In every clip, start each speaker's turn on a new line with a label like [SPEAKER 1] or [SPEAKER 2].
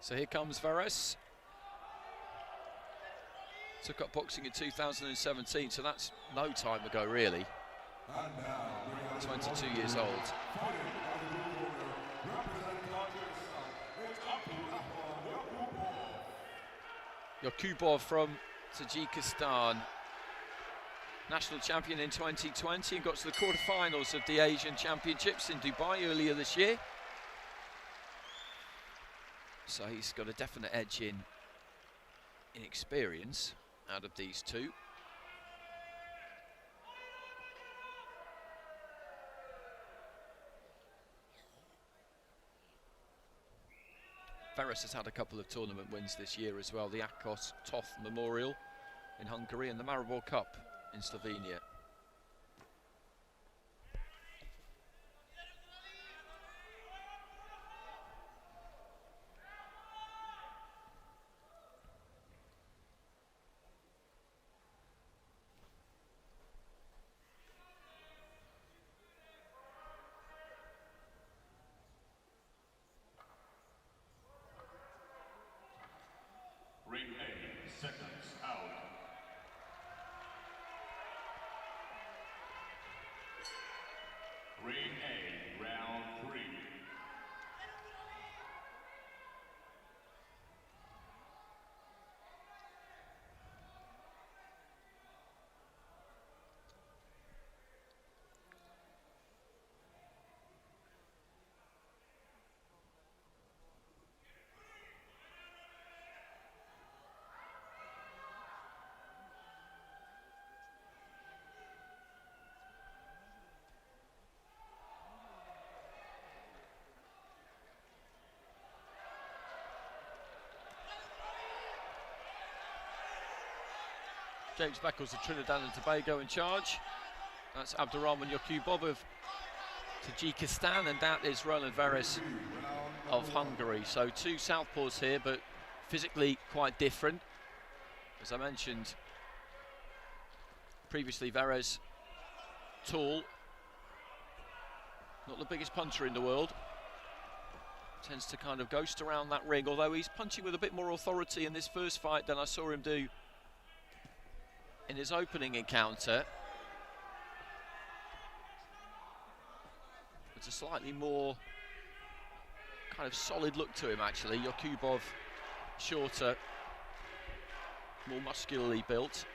[SPEAKER 1] So here comes VERES. Took up boxing in 2017, so that's no time ago, really. 22 years old. YOQUBOV from Tajikistan. National champion in 2020 and got to the quarterfinals of the Asian Championships in Dubai earlier this year. So he's got a definite edge in experience out of these two. VERES has had a couple of tournament wins this year as well, the Akos Toth Memorial in Hungary and the Maribor Cup in Slovenia.
[SPEAKER 2] Ring A, seconds out. Ring A, round 3.
[SPEAKER 1] James Beckles of Trinidad and Tobago in charge. That's Abdurahmon YOQUBOV of Tajikistan, and that is Roland VERES of Hungary. So two southpaws here, but physically quite different. As I mentioned previously, VERES tall, not the biggest puncher in the world. Tends to kind of ghost around that ring, although he's punching with a bit more authority in this first fight than I saw him do in his opening encounter. It's a slightly more kind of solid look to him, actually. YOQUBOV shorter, more muscularly built.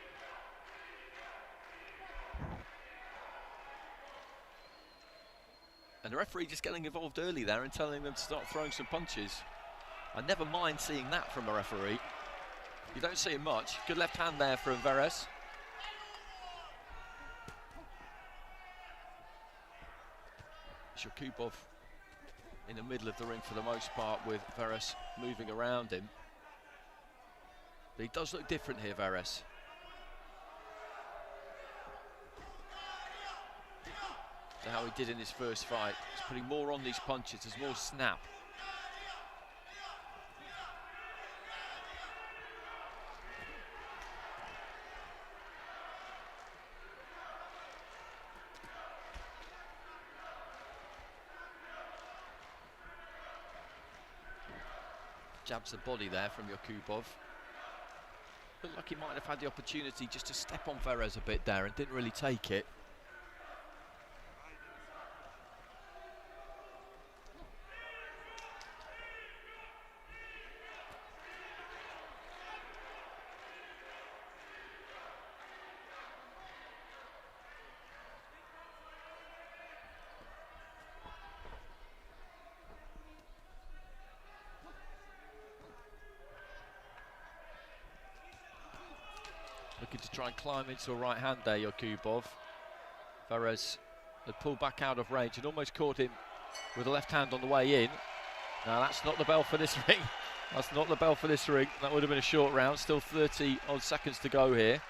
[SPEAKER 1] And the referee just getting involved early there and telling them to start throwing some punches. I never mind seeing that from a referee. You don't see it much. Good left hand there from VERES. YOQUBOV in the middle of the ring for the most part, with VERES moving around him. But he does look different here, VERES. To how he did in his first fight. He's putting more on these punches, there's more snap. Jabs the body there from YOQUBOV. Looked like he might have had the opportunity just to step on VERES a bit there and didn't really take it. Looking to try and climb into a right hand there, YOQUBOV. VERES had pulled back out of range and almost caught him with a left hand on the way in. Now that's not the bell for this ring. That's not the bell for this ring. That would have been a short round. Still 30 odd seconds to go here.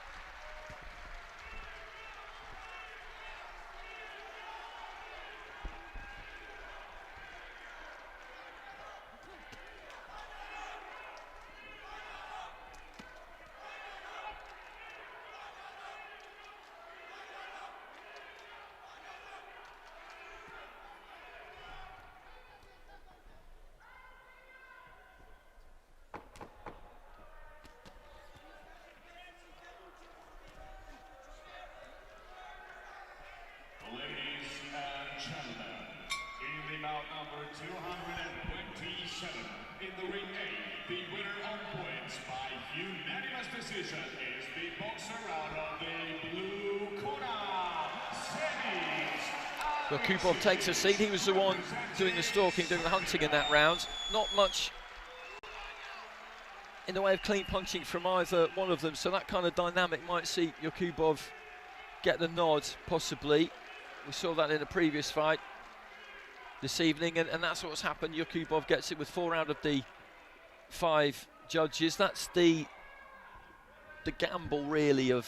[SPEAKER 2] the ring A, the winner on points by unanimous decision is the boxer out of the blue corner,
[SPEAKER 1] YOQUBOV takes a seat. He was the one doing the stalking, doing the hunting in that round. Not much in the way of clean punching from either one of them, so that kind of dynamic might see YOQUBOV get the nod, possibly. We saw that in a previous fight this evening, and that's what's happened. YOQUBOV gets it with 4 out of the 5 judges. That's the gamble, really, of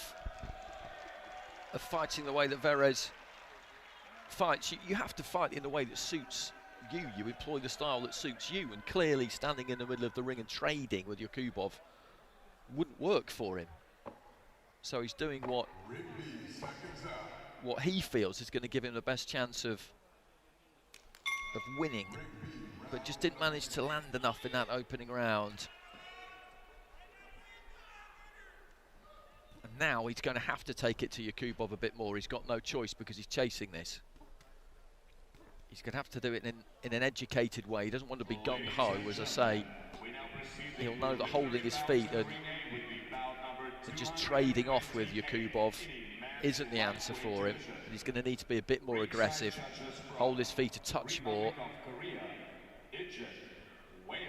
[SPEAKER 1] fighting the way that VERES fights. You have to fight in the way that suits you. You employ the style that suits you, and clearly standing in the middle of the ring and trading with YOQUBOV wouldn't work for him. So he's doing what he feels is going to give him the best chance of winning, but just didn't manage to land enough in that opening round. And now he's going to have to take it to YOQUBOV a bit more. He's got no choice because he's chasing this. He's going to have to do it in an educated way. He doesn't want to be gung-ho, as I say. He'll know that holding his feet and just trading off with YOQUBOV isn't the answer for him. And he's going to need to be a bit more aggressive, hold his feet a touch more.
[SPEAKER 2] Egypt, Wales,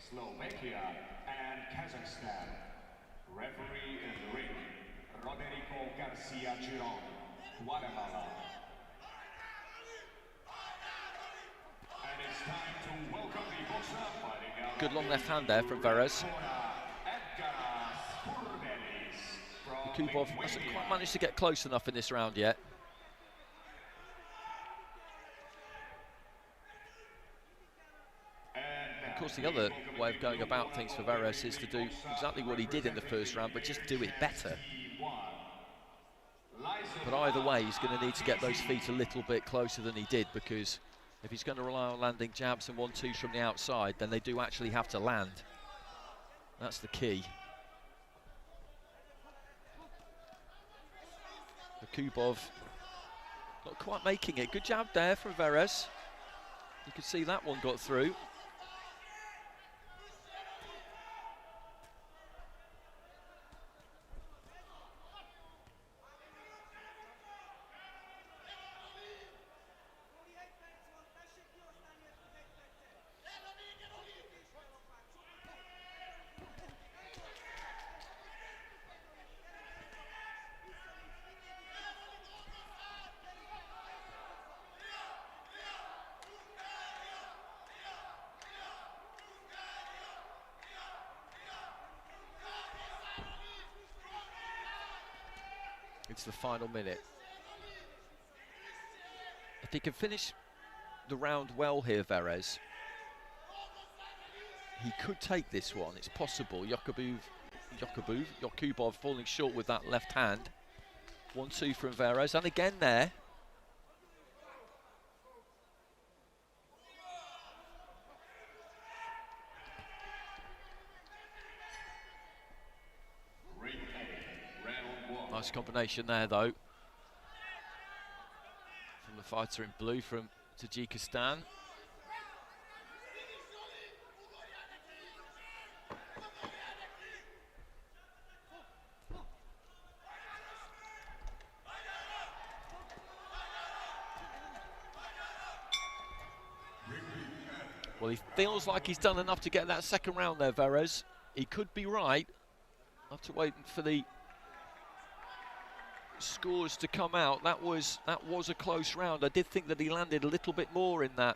[SPEAKER 2] Slovakia, and Kazakhstan. Referee in the ring, Roderico Garcia Giron, Guatemala. And it's time to welcome the boxer fighting out.
[SPEAKER 1] Good long left hand there from VERES. YOQUBOV hasn't quite managed to get close enough in this round yet. Of course, the other way of going about things for VERES is to do exactly what he did in the first round, but just do it better. But either way, he's going to need to get those feet a little bit closer than he did, because if he's going to rely on landing jabs and 1-2s from the outside, then they do actually have to land. That's the key. YOQUBOV not quite making it. Good jab there from VERES. You could see that one got through. It's the final minute. If he can finish the round well here, VERES, he could take this one. It's possible. YOQUBOV falling short with that left hand. 1-2 from VERES, and again there. Nice combination there, though, from the fighter in blue from Tajikistan. Well, he feels like he's done enough to get that second round there, VERES. He could be right. I'll have to wait for the scores to come out. That was a close round. I did think that he landed a little bit more in that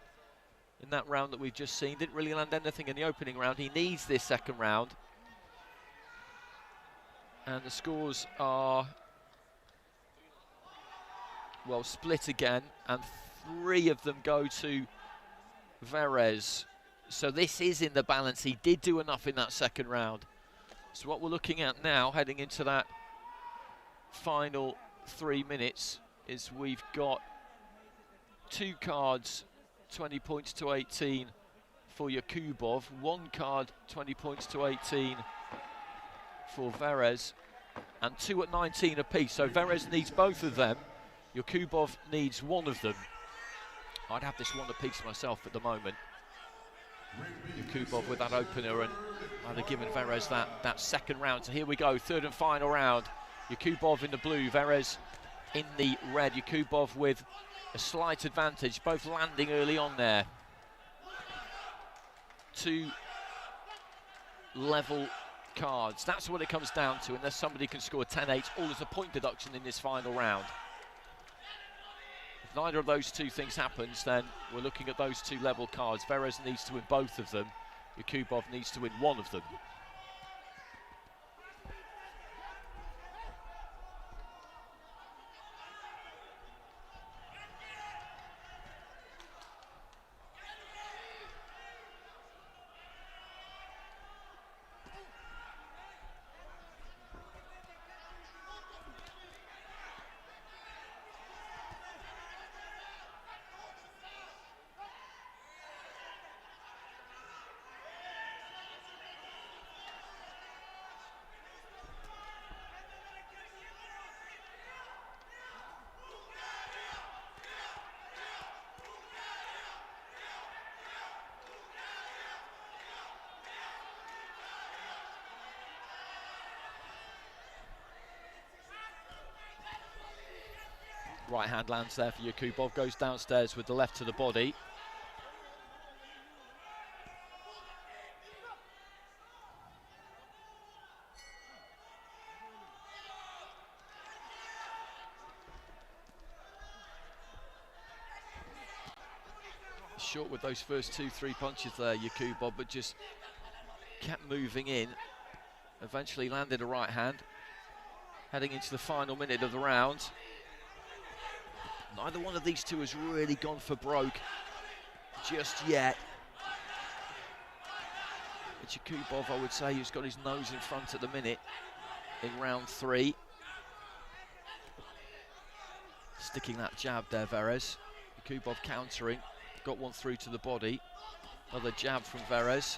[SPEAKER 1] round that we've just seen. Didn't really land anything in the opening round. He needs this second round, and the scores are, well, split again, and 3 of them go to VERES. So this is in the balance. He did do enough in that second round. So what we're looking at now, heading into that final 3 minutes, is we've got 2 cards, 20 points to 18 for YOQUBOV, 1 card, 20 points to 18 for VERES, and 2 at 19 apiece. So VERES needs both of them. YOQUBOV needs one of them. I'd have this one apiece myself at the moment. YOQUBOV with that opener, and they've given VERES that second round. So here we go, third and final round. YOQUBOV in the blue, VERES in the red. YOQUBOV with a slight advantage, both landing early on there. Two level cards, that's what it comes down to, unless somebody can score 10-8, or there's a point deduction in this final round. If neither of those two things happens, then we're looking at those two level cards. VERES needs to win both of them. YOQUBOV needs to win one of them. Right hand lands there for YOQUBOV, goes downstairs with the left to the body. Short with those first 2-3 punches there, YOQUBOV, but just kept moving in. Eventually landed a right hand. Heading into the final minute of the round. Neither one of these two has really gone for broke just yet. It's YOQUBOV, I would say, who's got his nose in front at the minute in round 3. Sticking that jab there, VERES. YOQUBOV countering, got one through to the body. Another jab from VERES.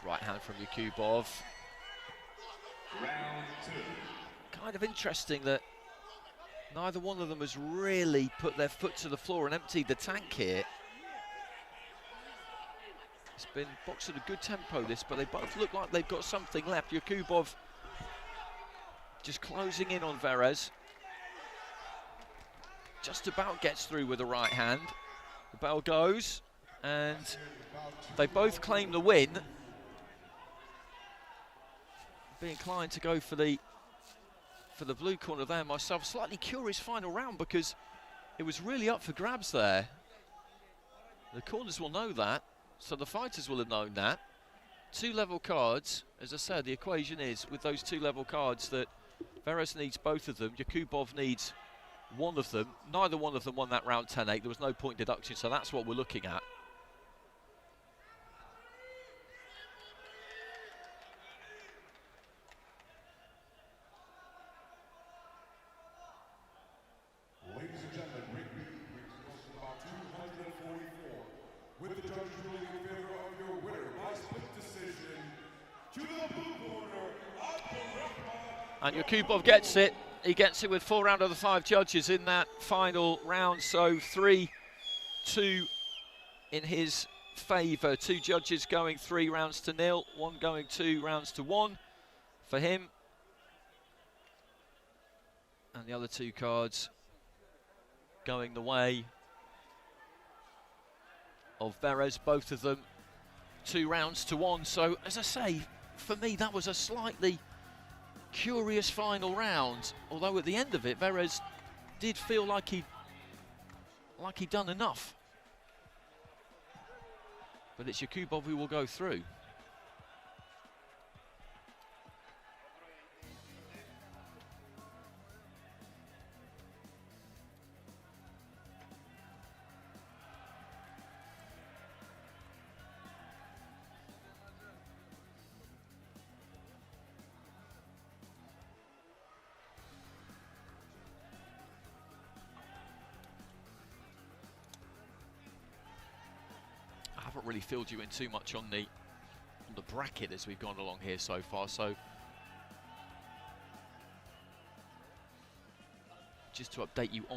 [SPEAKER 1] Right hand from YOQUBOV.
[SPEAKER 2] Round 2.
[SPEAKER 1] Kind of interesting that neither one of them has really put their foot to the floor and emptied the tank here. It's been boxed at a good tempo, this, but they both look like they've got something left. YOQUBOV just closing in on VERES. Just about gets through with the right hand. The bell goes, and they both claim the win. Be inclined to go for the blue corner there myself. Slightly curious final round because it was really up for grabs there. The corners will know that, so the fighters will have known that. Two level cards, as I said, the equation is with those two level cards that VERES needs both of them, YOQUBOV needs one of them. Neither one of them won that round 10-8. There was no point deduction, so that's what we're looking at.
[SPEAKER 2] Ladies and gentlemen, ring B brings us about 244. With the judges ruling in favor of your winner by split decision, to the blue corner, Abdurahmon.
[SPEAKER 1] And YOQUBOV gets it. He gets it with 4 out of the 5 judges in that final round. So 3-2 in his favour. 2 judges going 3 rounds to 0. 1 going 2 rounds to 1 for him. And the other 2 cards going the way of VERES, both of them 2 rounds to 1. So, as I say, for me, that was a slightly curious final round. Although at the end of it, VERES did feel like he'd done enough. But it's YOQUBOV who will go through. haven't really filled you in too much on the bracket as we've gone along here so far. So just to update you on